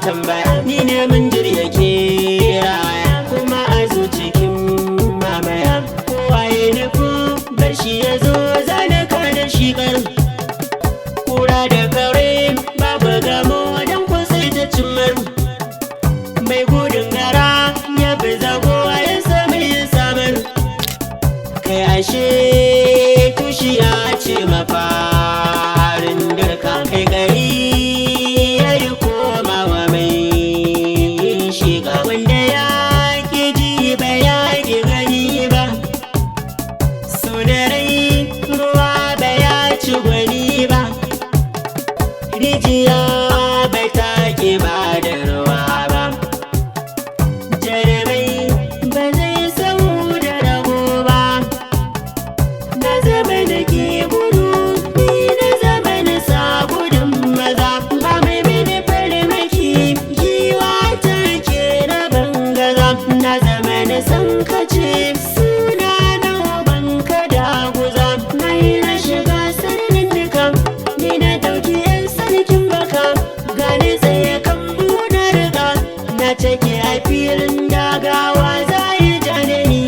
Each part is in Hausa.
tambaya ni ne mun yake raya kuma a cikin mamaya kowa ya nufu bar shi ya zo zalika da shi karin kura da kare babu gamo don kwasai ta cimmar mai gudun gara ya fi zagowa ya sami ya samar kai ashe tushiya ce mafarin dirka kai gari ya yi komawa mai shiga wanda ya ke ji ba ya ke gani ba sau da rai ruwa ba ya ci gwani ba rijiya bai take ba da ruwa ba jarabai ba zai sau da rago ba na zama da ke gudu ni na zama na sa gudun maza ba mai mini farmaki giwa ta ke rabin gaza na zama na san kace suna na banka da guza na yi na shiga sarnin duka ni na dauki yan sarkin baka gani tsaye kan buɗe riga na take a filin dagawa za yi janani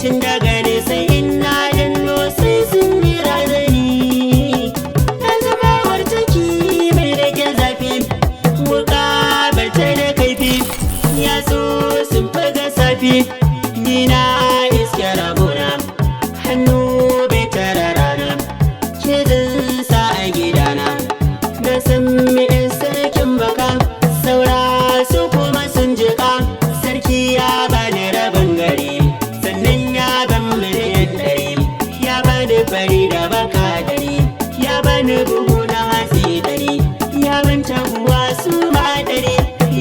tun daga nesa ina danno sai sun yi razani na zubawar taki mai rage zafi wuka bata da kaifi yatsu sun faga safi ni na iske rabona hannu bai tara rana ke zan sa a gidana na san mai sarkin baka saura su kuma sun jika sarki ya bani rabin gari sannan ya ban miliyan ɗari ya bani fari da baka dari ya bani buhu na hatsi ɗari ya ban taguwa su ma ɗari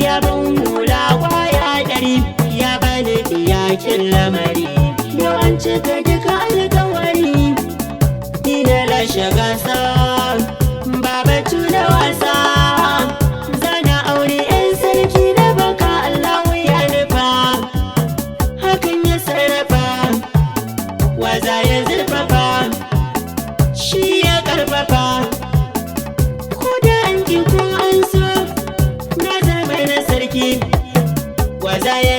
ya ban hula kwaya ɗari ya bani iyakin lamari yau an cika duka alkawari ni na lashe gasa babatu da wasa zana aure yan sarki da baka Allahu ya nufa hakan ya sarrafa waza ya zurfafa shi ya karfafa ko da an ki ko an so na zama na sarki waza ya